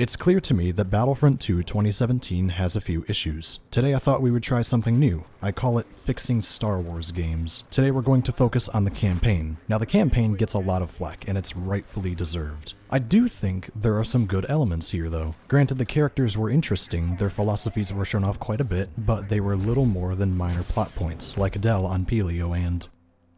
It's clear to me that Battlefront 2 2017 has a few issues. Today I thought we would try something new. I call it fixing Star Wars games. Today we're going to focus on the campaign. Now the campaign gets a lot of flack, and it's rightfully deserved. I do think there are some good elements here though. Granted, the characters were interesting, their philosophies were shown off quite a bit, but they were little more than minor plot points, like Del on Pelio and...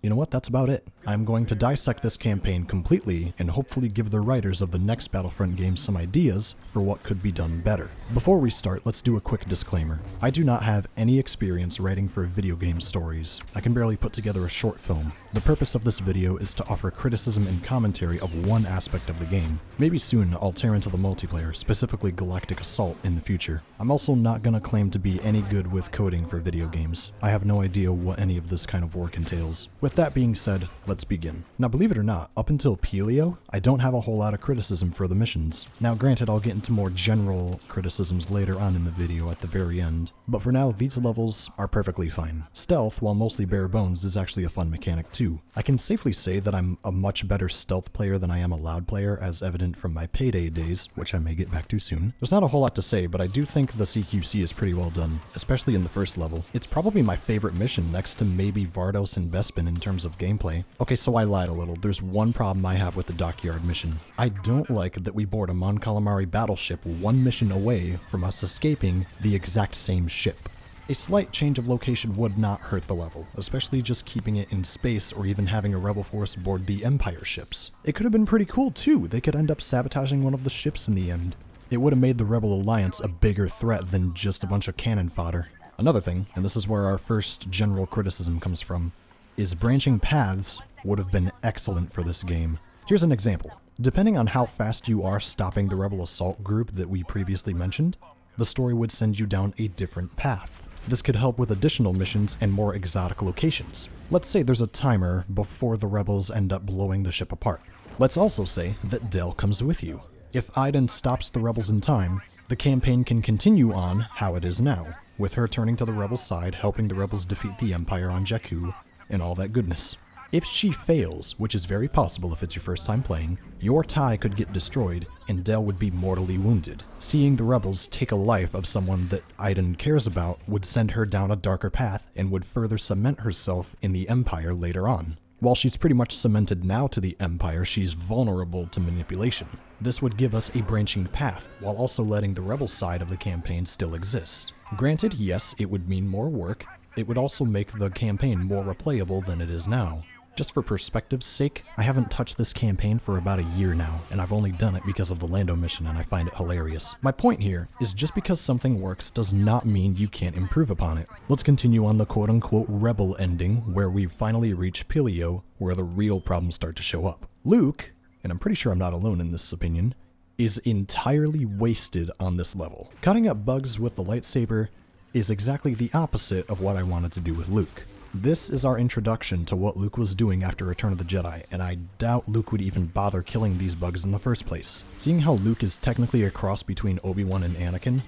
You know what, that's about it. I'm going to dissect this campaign completely and hopefully give the writers of the next Battlefront game some ideas for what could be done better. Before we start, let's do a quick disclaimer. I do not have any experience writing for video game stories. I can barely put together a short film. The purpose of this video is to offer criticism and commentary of one aspect of the game. Maybe soon I'll tear into the multiplayer, specifically Galactic Assault, in the future. I'm also not gonna claim to be any good with coding for video games. I have no idea what any of this kind of work entails. With that being said, let's begin. Now believe it or not, up until Pelio, I don't have a whole lot of criticism for the missions. Now granted, I'll get into more general criticisms later on in the video at the very end, but for now these levels are perfectly fine. Stealth, while mostly bare bones, is actually a fun mechanic too. I can safely say that I'm a much better stealth player than I am a loud player, as evident from my Payday days, which I may get back to soon. There's not a whole lot to say, but I do think the CQC is pretty well done, especially in the first level. It's probably my favorite mission next to maybe Vardos and Bespin in terms of gameplay. Okay, so I lied a little. There's one problem I have with the dockyard mission. I don't like that we board a Mon Calamari battleship one mission away from us escaping the exact same ship. A slight change of location would not hurt the level, especially just keeping it in space or even having a rebel force board the Empire ships. It could have been pretty cool too. They could end up sabotaging one of the ships in the end. It would have made the Rebel Alliance a bigger threat than just a bunch of cannon fodder. Another thing, and this is where our first general criticism comes from, is branching paths would have been excellent for this game. Here's an example. Depending on how fast you are stopping the Rebel Assault group that we previously mentioned, the story would send you down a different path. This could help with additional missions and more exotic locations. Let's say there's a timer before the rebels end up blowing the ship apart. Let's also say that Del comes with you. If Iden stops the rebels in time, the campaign can continue on how it is now, with her turning to the rebels' side, helping the rebels defeat the Empire on Jakku, and all that goodness. If she fails, which is very possible if it's your first time playing, your tie could get destroyed and Del would be mortally wounded. Seeing the rebels take a life of someone that Iden cares about would send her down a darker path and would further cement herself in the Empire later on. While she's pretty much cemented now to the Empire, she's vulnerable to manipulation. This would give us a branching path, while also letting the rebel side of the campaign still exist. Granted, yes, it would mean more work. It would also make the campaign more replayable than it is now. Just for perspective's sake, I haven't touched this campaign for about a year now, and I've only done it because of the Lando mission and I find it hilarious. My point here is just because something works does not mean you can't improve upon it. Let's continue on the quote-unquote rebel ending, where we finally reach Pelio, where the real problems start to show up. Luke, and I'm pretty sure I'm not alone in this opinion, is entirely wasted on this level. Cutting up bugs with the lightsaber is exactly the opposite of what I wanted to do with Luke. This is our introduction to what Luke was doing after Return of the Jedi, and I doubt Luke would even bother killing these bugs in the first place. Seeing how Luke is technically a cross between Obi-Wan and Anakin,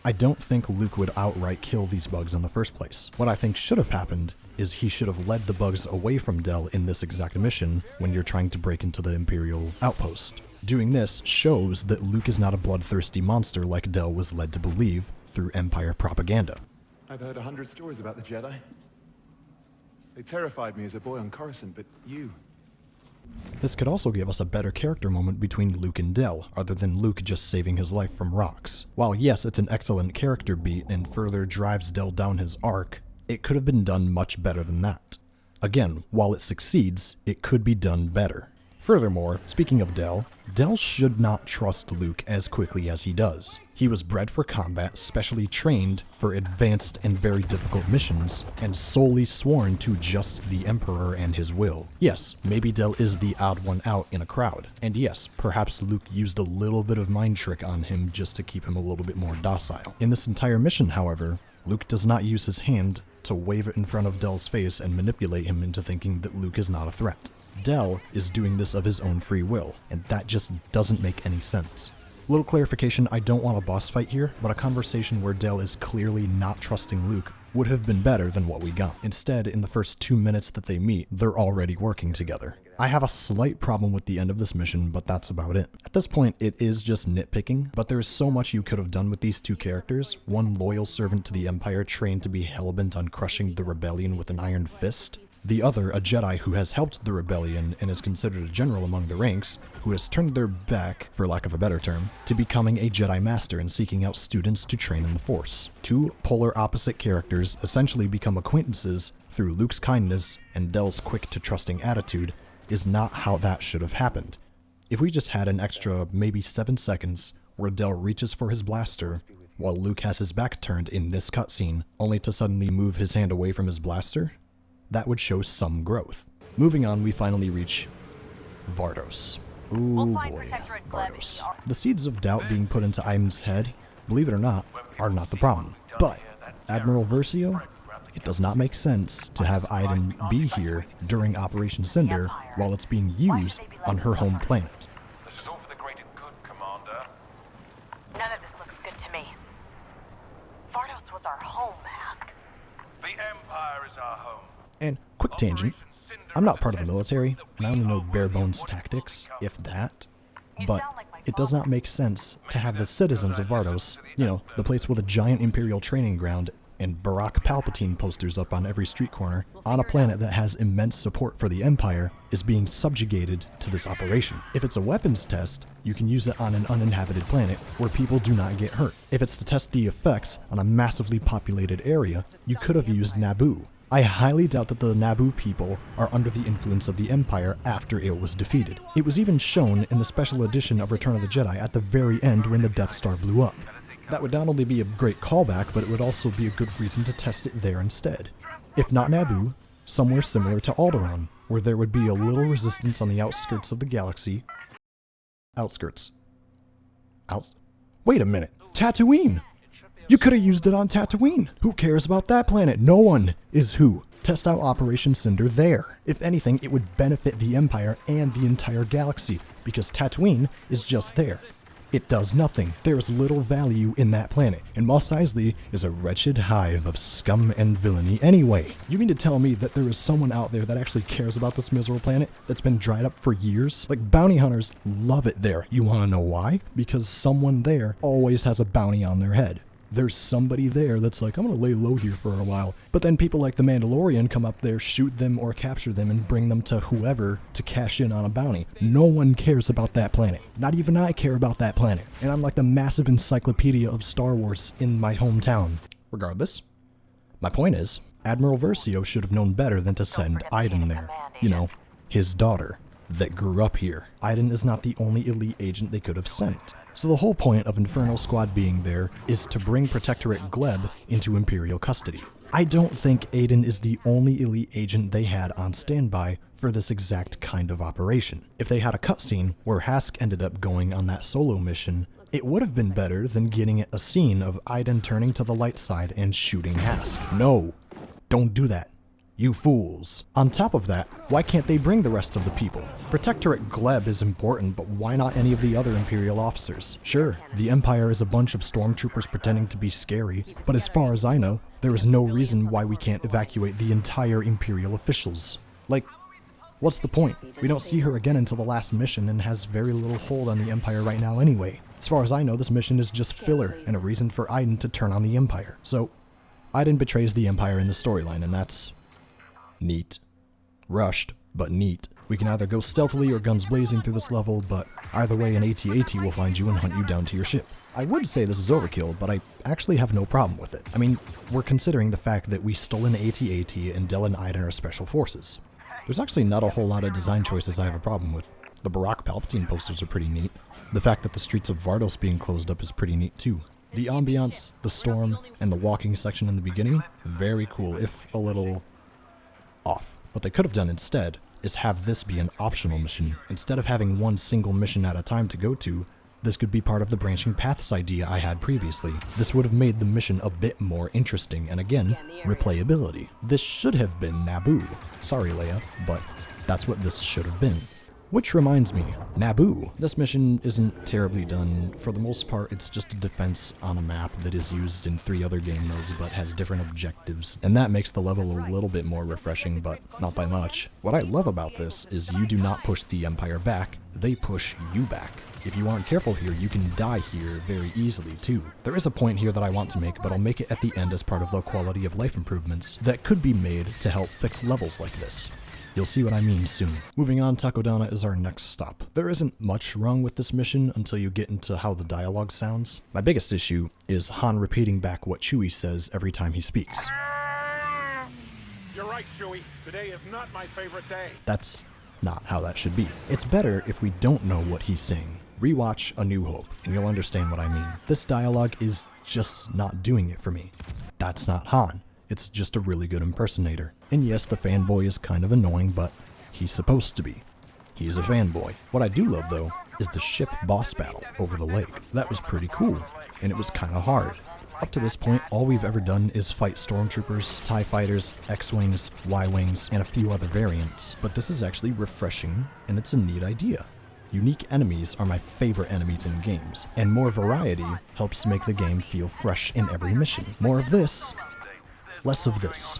I don't think Luke would outright kill these bugs in the first place. What I think should have happened is he should have led the bugs away from Del in this exact mission when you're trying to break into the Imperial outpost. Doing this shows that Luke is not a bloodthirsty monster like Del was led to believe through Empire propaganda. I've heard 100 stories about the Jedi. They terrified me as a boy on Coruscant, but you... This could also give us a better character moment between Luke and Del, other than Luke just saving his life from rocks. While yes, it's an excellent character beat and further drives Del down his arc, it could have been done much better than that. Again, while it succeeds, it could be done better. Furthermore, speaking of Del should not trust Luke as quickly as he does. He was bred for combat, specially trained for advanced and very difficult missions, and solely sworn to just the Emperor and his will. Yes, maybe Del is the odd one out in a crowd, and yes, perhaps Luke used a little bit of mind trick on him just to keep him a little bit more docile. In this entire mission, however, Luke does not use his hand to wave it in front of Del's face and manipulate him into thinking that Luke is not a threat. Del is doing this of his own free will, and that just doesn't make any sense. Little clarification, I don't want a boss fight here, but a conversation where Del is clearly not trusting Luke would have been better than what we got. Instead, in the first 2 minutes that they meet, they're already working together. I have a slight problem with the end of this mission, but that's about it. At this point, it is just nitpicking, but there is so much you could have done with these two characters. One loyal servant to the Empire trained to be hellbent on crushing the rebellion with an iron fist. The other, a Jedi who has helped the rebellion and is considered a general among the ranks, who has turned their back, for lack of a better term, to becoming a Jedi Master and seeking out students to train in the Force. Two polar opposite characters essentially become acquaintances through Luke's kindness and Del's quick-to-trusting attitude is not how that should have happened. If we just had an extra maybe 7 seconds where Del reaches for his blaster while Luke has his back turned in this cutscene, only to suddenly move his hand away from his blaster, that would show some growth. Moving on, we finally reach Vardos. Ooh boy, Vardos. The seeds of doubt being put into Aiden's head, believe it or not, are not the problem. But Admiral Versio, it does not make sense to have Aiden be here during Operation Cinder while it's being used on her home planet. This is all for the greater good, Commander. None of this looks good to me. Vardos was our home, Ask. The Empire is our home. And quick tangent, I'm not part of the military, and I only know bare bones tactics, if that, but it does not make sense to have the citizens of Vardos, you know, the place with a giant Imperial training ground and Barack Palpatine posters up on every street corner, on a planet that has immense support for the Empire, is being subjugated to this operation. If it's a weapons test, you can use it on an uninhabited planet where people do not get hurt. If it's to test the effects on a massively populated area, you could have used Naboo. I highly doubt that the Naboo people are under the influence of the Empire after it was defeated. It was even shown in the special edition of Return of the Jedi at the very end when the Death Star blew up. That would not only be a great callback, but it would also be a good reason to test it there instead. If not Naboo, somewhere similar to Alderaan, where there would be a little resistance on the outskirts of the galaxy. Wait a minute, Tatooine! You could have used it on Tatooine. Who cares about that planet? No one is who. Test out Operation Cinder there. If anything, it would benefit the Empire and the entire galaxy, because Tatooine is just there. It does nothing. There is little value in that planet, and Mos Eisley is a wretched hive of scum and villainy anyway. You mean to tell me that there is someone out there that actually cares about this miserable planet that's been dried up for years? Like, bounty hunters love it there. You want to know why? Because someone there always has a bounty on their head. There's somebody there that's like, I'm gonna lay low here for a while. But then people like the Mandalorian come up there, shoot them or capture them and bring them to whoever to cash in on a bounty. No one cares about that planet. Not even I care about that planet. And I'm like the massive encyclopedia of Star Wars in my hometown. Regardless, my point is, Admiral Versio should have known better than to send Aiden there. You know, his daughter that grew up here. Aiden is not the only elite agent they could have sent. So the whole point of Inferno Squad being there is to bring Protectorate Gleb into Imperial custody. I don't think Aiden is the only elite agent they had on standby for this exact kind of operation. If they had a cutscene where Hask ended up going on that solo mission, it would have been better than getting a scene of Aiden turning to the light side and shooting Hask. No, don't do that. You fools. On top of that, why can't they bring the rest of the people? Protectorate Gleb is important, but why not any of the other Imperial officers? Sure, the Empire is a bunch of stormtroopers pretending to be scary, but as far as I know, there is no reason why we can't evacuate the entire Imperial officials. Like, what's the point? We don't see her again until the last mission and has very little hold on the Empire right now anyway. As far as I know, this mission is just filler and a reason for Aiden to turn on the Empire. So, Aiden betrays the Empire in the storyline, and that's neat. Rushed, but neat. We can either go stealthily or guns blazing through this level, but either way an AT-AT will find you and hunt you down to your ship. I would say this is overkill, but I actually have no problem with it. I mean, we're considering the fact that we stole an AT-AT and Del and Aiden are special forces. There's actually not a whole lot of design choices I have a problem with. The Barack Palpatine posters are pretty neat. The fact that the streets of Vardos being closed up is pretty neat too. The ambiance, the storm, and the walking section in the beginning, very cool, if a little off. What they could have done instead is have this be an optional mission. Instead of having one single mission at a time to go to, this could be part of the branching paths idea I had previously. This would have made the mission a bit more interesting, and again, replayability. This should have been Naboo. Sorry, Leia, but that's what this should have been. Which reminds me, Naboo. This mission isn't terribly done. For the most part, it's just a defense on a map that is used in 3 other game modes but has different objectives, and that makes the level a little bit more refreshing, but not by much. What I love about this is you do not push the Empire back, they push you back. If you aren't careful here, you can die here very easily too. There is a point here that I want to make, but I'll make it at the end as part of the quality of life improvements that could be made to help fix levels like this. You'll see what I mean soon. Moving on, Takodana is our next stop. There isn't much wrong with this mission until you get into how the dialogue sounds. My biggest issue is Han repeating back what Chewie says every time he speaks. You're right, Chewie. Today is not my favorite day. That's not how that should be. It's better if we don't know what he's saying. Rewatch A New Hope, and you'll understand what I mean. This dialogue is just not doing it for me. That's not Han. It's just a really good impersonator. And yes, the fanboy is kind of annoying, but he's supposed to be. He's a fanboy. What I do love, though, is the ship boss battle over the lake. That was pretty cool, and it was kind of hard. Up to this point, all we've ever done is fight stormtroopers, TIE fighters, X-Wings, Y-Wings, and a few other variants. But this is actually refreshing, and it's a neat idea. Unique enemies are my favorite enemies in games, and more variety helps make the game feel fresh in every mission. More of this, less of this,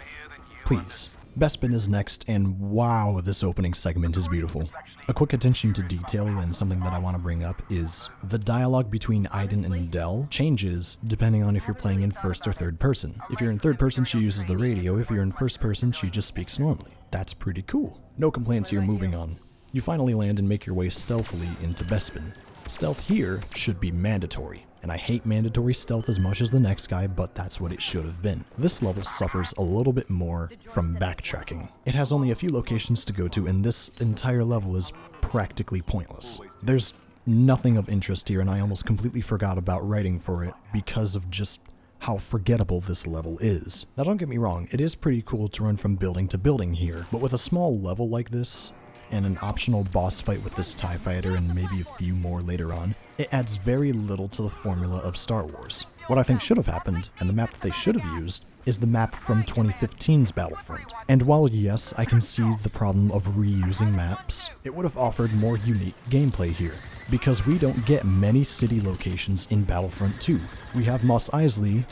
please. Bespin is next, and wow, this opening segment is beautiful. A quick attention to detail and something that I want to bring up is the dialogue between Iden and Del changes depending on if you're playing in first or third person. If you're in third person, she uses the radio. If you're in first person, she just speaks normally. That's pretty cool. No complaints here, moving on. You finally land and make your way stealthily into Bespin. Stealth here should be mandatory, and I hate mandatory stealth as much as the next guy, but that's what it should have been. This level suffers a little bit more from backtracking. It has only a few locations to go to, and this entire level is practically pointless. There's nothing of interest here, and I almost completely forgot about writing for it because of just how forgettable this level is. Now don't get me wrong, it is pretty cool to run from building to building here, but with a small level like this, and an optional boss fight with this TIE fighter and maybe a few more later on, it adds very little to the formula of Star Wars. What I think should have happened, and the map that they should have used, is the map from 2015's Battlefront. And while yes, I can see the problem of reusing maps, it would have offered more unique gameplay here, because we don't get many city locations in Battlefront 2. We have Mos Eisley,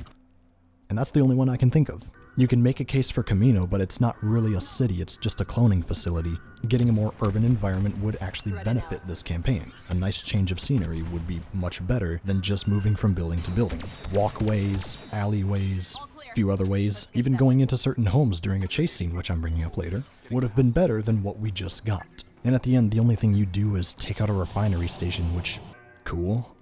and that's the only one I can think of. You can make a case for Camino, but it's not really a city, it's just a cloning facility. Getting a more urban environment would actually benefit this campaign. A nice change of scenery would be much better than just moving from building to building. Walkways, alleyways, a few other ways, even going into certain homes during a chase scene, which I'm bringing up later, would have been better than what we just got. And at the end, the only thing you do is take out a refinery station, which, cool,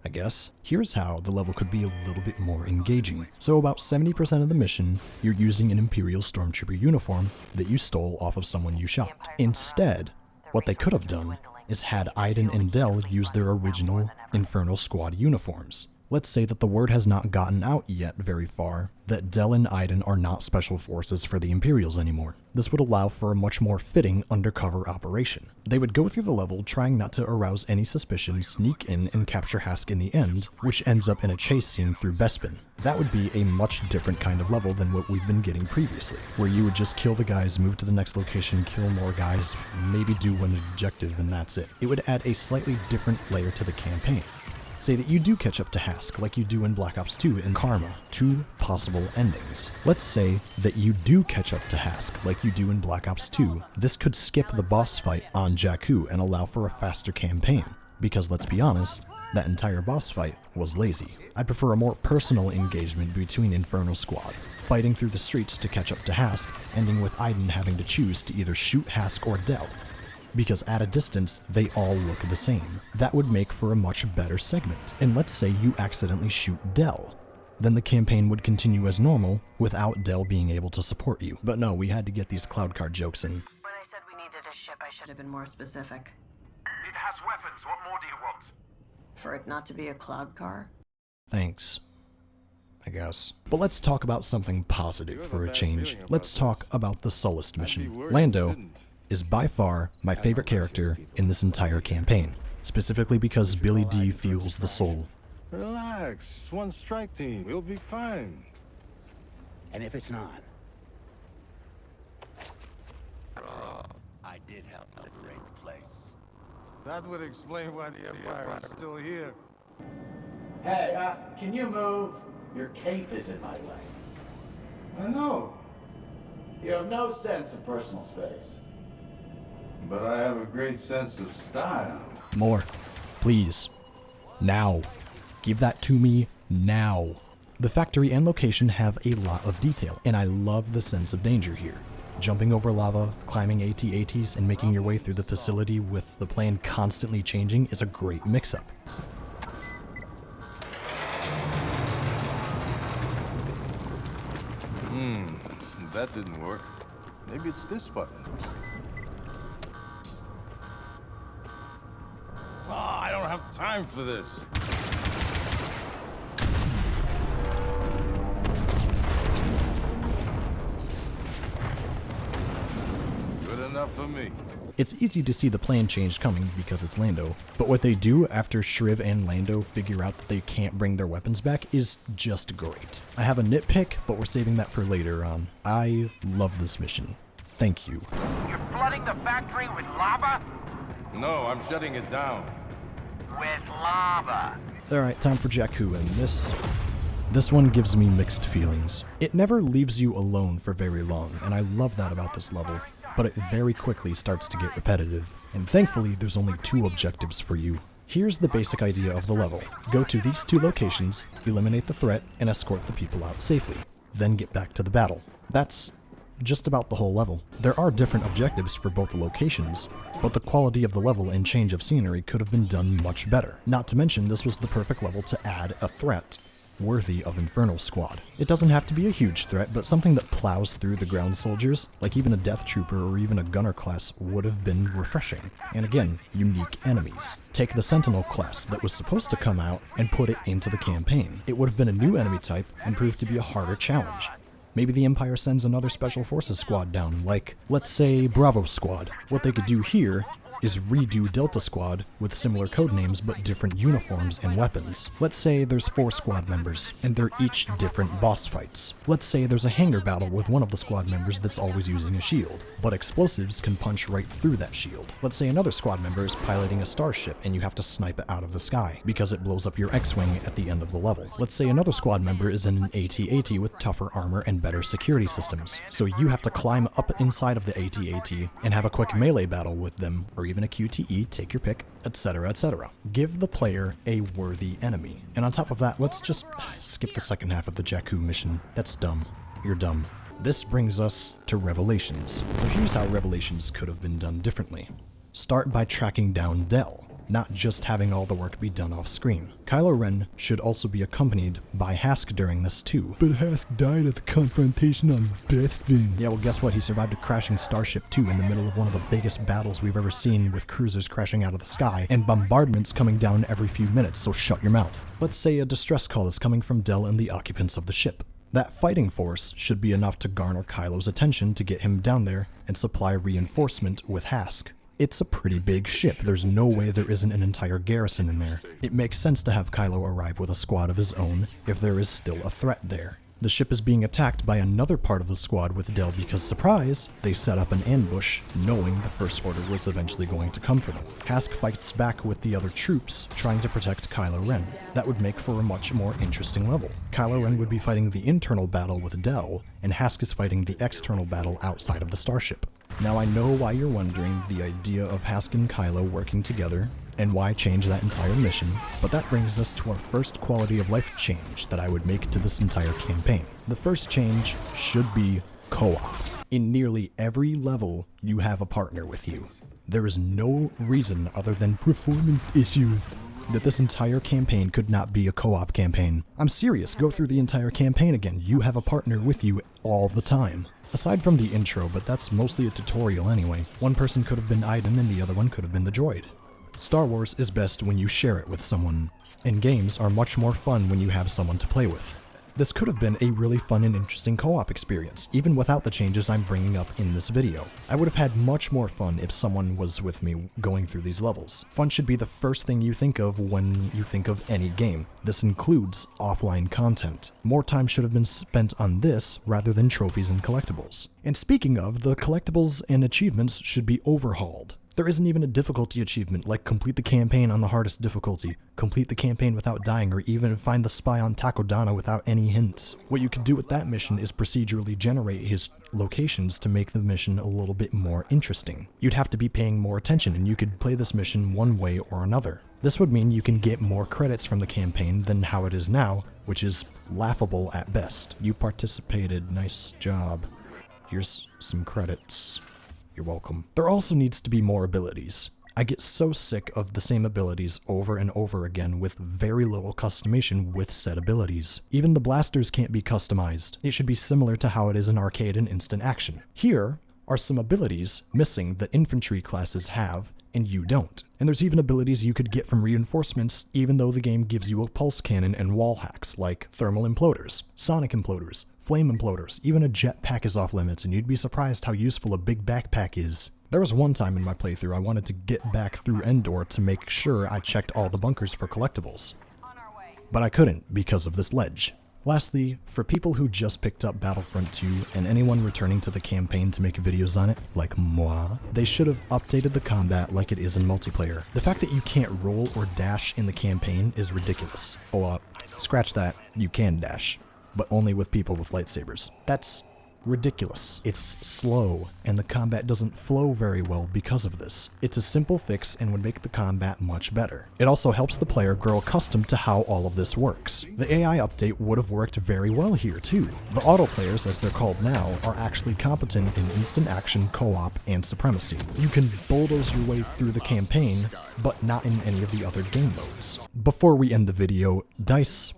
I guess. Here's how the level could be a little bit more engaging. So about 70% of the mission, you're using an Imperial Stormtrooper uniform that you stole off of someone you shot. Instead, what they could have done is had Iden and Del use their original Infernal Squad uniforms. Let's say that the word has not gotten out yet very far that Del and Iden are not special forces for the Imperials anymore. This would allow for a much more fitting undercover operation. They would go through the level trying not to arouse any suspicion, sneak in, and capture Hask in the end, which ends up in a chase scene through Bespin. That would be a much different kind of level than what we've been getting previously, where you would just kill the guys, move to the next location, kill more guys, maybe do one objective, and that's it. It would add a slightly different layer to the campaign. Say that you do catch up to Hask like you do in Black Ops 2 and Karma. 2 possible endings. Let's say that you do catch up to Hask like you do in Black Ops 2. This could skip the boss fight on Jakku and allow for a faster campaign. Because let's be honest, that entire boss fight was lazy. I'd prefer a more personal engagement between Infernal Squad, fighting through the streets to catch up to Hask, ending with Iden having to choose to either shoot Hask or Del. Because at a distance, they all look the same. That would make for a much better segment. And let's say you accidentally shoot Del. Then the campaign would continue as normal without Del being able to support you. But no, we had to get these cloud car jokes in. When I said we needed a ship, I should have been more specific. It has weapons. What more do you want? For it not to be a cloud car? Thanks, I guess. But let's talk about something positive for a change. Let's talk about the Sullust mission. Lando is by far my favorite character in this entire campaign, specifically because Billy D fuels the soul. Relax, it's one strike team, we'll be fine. And if it's not? did help liberate the place. That would explain why the Empire is still here. Hey, can you move? Your cape is in my way. I know, You have no sense of personal space. but I have a great sense of style. More. Please. Now. Give that to me now. The factory and location have a lot of detail, and I love the sense of danger here. Jumping over lava, climbing AT-ATs, and making your way through the facility with the plan constantly changing is a great mix-up. That didn't work. Maybe it's this button. I don't have time for this. Good enough for me. It's easy to see the plan change coming because it's Lando, but what they do after Shriv and Lando figure out that they can't bring their weapons back is just great. I have a nitpick, but we're saving that for later on. I love this mission. Thank you. You're flooding the factory with lava? No, I'm shutting it down. With lava. Alright, time for Jakku, and this one gives me mixed feelings. It never leaves you alone for very long, and I love that about this level, but it very quickly starts to get repetitive, and thankfully there's only 2 objectives for you. Here's the basic idea of the level. Go to these 2 locations, eliminate the threat, and escort the people out safely. Then get back to the battle. That's just about the whole level. There are different objectives for both the locations, but the quality of the level and change of scenery could have been done much better. Not to mention, this was the perfect level to add a threat worthy of Infernal Squad. It doesn't have to be a huge threat, but something that plows through the ground soldiers, like even a Death Trooper or even a Gunner class, would have been refreshing. And again, unique enemies. Take the Sentinel class that was supposed to come out and put it into the campaign. It would have been a new enemy type and proved to be a harder challenge. Maybe the Empire sends another Special Forces squad down, like, let's say, Bravo Squad. What they could do here is redo Delta Squad with similar codenames but different uniforms and weapons. Let's say there's 4 squad members, and they're each different boss fights. Let's say there's a hangar battle with one of the squad members that's always using a shield, but explosives can punch right through that shield. Let's say another squad member is piloting a starship and you have to snipe it out of the sky, because it blows up your X-Wing at the end of the level. Let's say another squad member is in an AT-AT with tougher armor and better security systems, so you have to climb up inside of the AT-AT and have a quick melee battle with them, or even a QTE, take your pick, etc., etc. Give the player a worthy enemy. And on top of that, let's just skip the second half of the Jakku mission. That's dumb. You're dumb. This brings us to Revelations. So here's how Revelations could have been done differently. Start by tracking down Del, not just having all the work be done off screen. Kylo Ren should also be accompanied by Hask during this too. But Hask died at the confrontation on Bespin. Yeah, well guess what? He survived a crashing starship too in the middle of one of the biggest battles we've ever seen, with cruisers crashing out of the sky and bombardments coming down every few minutes, so shut your mouth. Let's say a distress call is coming from Del and the occupants of the ship. That fighting force should be enough to garner Kylo's attention to get him down there and supply reinforcement with Hask. It's a pretty big ship. There's no way there isn't an entire garrison in there. It makes sense to have Kylo arrive with a squad of his own if there is still a threat there. The ship is being attacked by another part of the squad with Del because, surprise, they set up an ambush knowing the First Order was eventually going to come for them. Hask fights back with the other troops, trying to protect Kylo Ren. That would make for a much more interesting level. Kylo Ren would be fighting the internal battle with Del, and Hask is fighting the external battle outside of the starship. Now I know why you're wondering the idea of Hask and Kylo working together, and why change that entire mission, but that brings us to our first quality of life change that I would make to this entire campaign. The first change should be co-op. In nearly every level, you have a partner with you. There is no reason other than performance issues that this entire campaign could not be a co-op campaign. I'm serious, go through the entire campaign again. You have a partner with you all the time. Aside from the intro, but that's mostly a tutorial anyway. One person could have been Iden and the other one could have been the droid. Star Wars is best when you share it with someone, and games are much more fun when you have someone to play with. This could have been a really fun and interesting co-op experience, even without the changes I'm bringing up in this video. I would have had much more fun if someone was with me going through these levels. Fun should be the first thing you think of when you think of any game. This includes offline content. More time should have been spent on this rather than trophies and collectibles. And speaking of, the collectibles and achievements should be overhauled. There isn't even a difficulty achievement like complete the campaign on the hardest difficulty, complete the campaign without dying, or even find the spy on Takodana without any hints. What you could do with that mission is procedurally generate his locations to make the mission a little bit more interesting. You'd have to be paying more attention, and you could play this mission one way or another. This would mean you can get more credits from the campaign than how it is now, which is laughable at best. You participated, nice job. Here's some credits. You're welcome. There also needs to be more abilities. I get so sick of the same abilities over and over again with very little customization with said abilities. Even the blasters can't be customized. It should be similar to how it is in arcade and instant action. Here are some abilities missing that infantry classes have and you don't. And there's even abilities you could get from reinforcements even though the game gives you a pulse cannon and wall hacks like thermal imploders, sonic imploders, flame imploders, even a jetpack is off limits, and you'd be surprised how useful a big backpack is. There was one time in my playthrough I wanted to get back through Endor to make sure I checked all the bunkers for collectibles, but I couldn't because of this ledge. Lastly, for people who just picked up Battlefront 2 and anyone returning to the campaign to make videos on it, like moi, they should have updated the combat like it is in multiplayer. The fact that you can't roll or dash in the campaign is ridiculous. Scratch that, you can dash, but only with people with lightsabers. That's ridiculous. It's slow, and the combat doesn't flow very well because of this. It's a simple fix and would make the combat much better. It also helps the player grow accustomed to how all of this works. The AI update would have worked very well here too. The auto players, as they're called now, are actually competent in instant action, co-op, and supremacy. You can bulldoze your way through the campaign, but not in any of the other game modes. Before we end the video, DICE,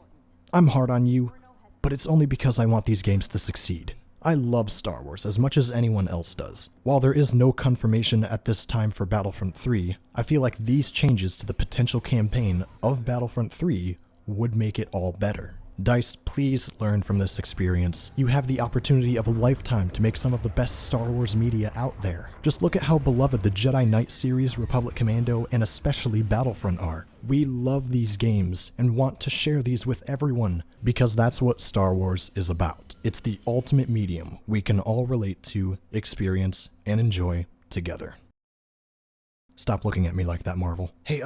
I'm hard on you, but it's only because I want these games to succeed. I love Star Wars as much as anyone else does. While there is no confirmation at this time for Battlefront 3, I feel like these changes to the potential campaign of Battlefront 3 would make it all better. DICE, please learn from this experience. You have the opportunity of a lifetime to make some of the best Star Wars media out there. Just look at how beloved the Jedi Knight series, Republic Commando, and especially Battlefront are. We love these games and want to share these with everyone because that's what Star Wars is about. It's the ultimate medium we can all relate to, experience, and enjoy together. Stop looking at me like that, Marvel. Hey,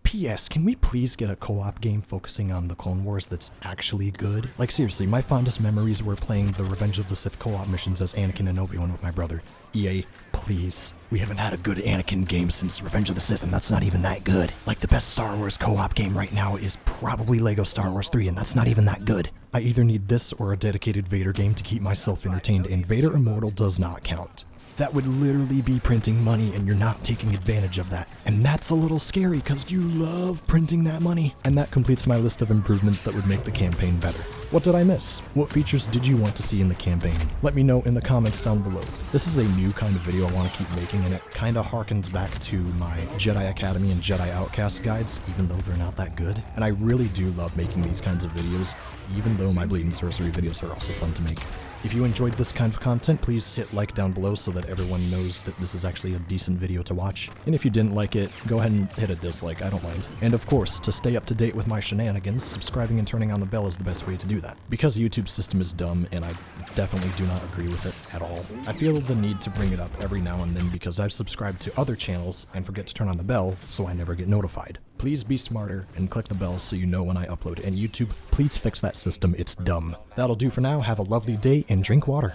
P.S. Can we please get a co-op game focusing on the Clone Wars that's actually good? Like seriously, my fondest memories were playing the Revenge of the Sith co-op missions as Anakin and Obi-Wan with my brother. EA, please. We haven't had a good Anakin game since Revenge of the Sith, and that's not even that good. Like the best Star Wars co-op game right now is probably LEGO Star Wars 3, and that's not even that good. I either need this or a dedicated Vader game to keep myself entertained, and Vader Immortal does not count. That would literally be printing money, and you're not taking advantage of that. And that's a little scary because you love printing that money. And that completes my list of improvements that would make the campaign better. What did I miss? What features did you want to see in the campaign? Let me know in the comments down below. This is a new kind of video I want to keep making, and it kind of harkens back to my Jedi Academy and Jedi Outcast guides, even though they're not that good. And I really do love making these kinds of videos, even though my Bleeding Sorcery videos are also fun to make. If you enjoyed this kind of content, please hit like down below so that everyone knows that this is actually a decent video to watch. And if you didn't like it, go ahead and hit a dislike, I don't mind. And of course, to stay up to date with my shenanigans, subscribing and turning on the bell is the best way to do that. Because YouTube's system is dumb, and I definitely do not agree with it at all, I feel the need to bring it up every now and then because I've subscribed to other channels and forget to turn on the bell so I never get notified. Please be smarter and click the bell so you know when I upload, and YouTube, please fix that system, it's dumb. That'll do for now, have a lovely day and drink water.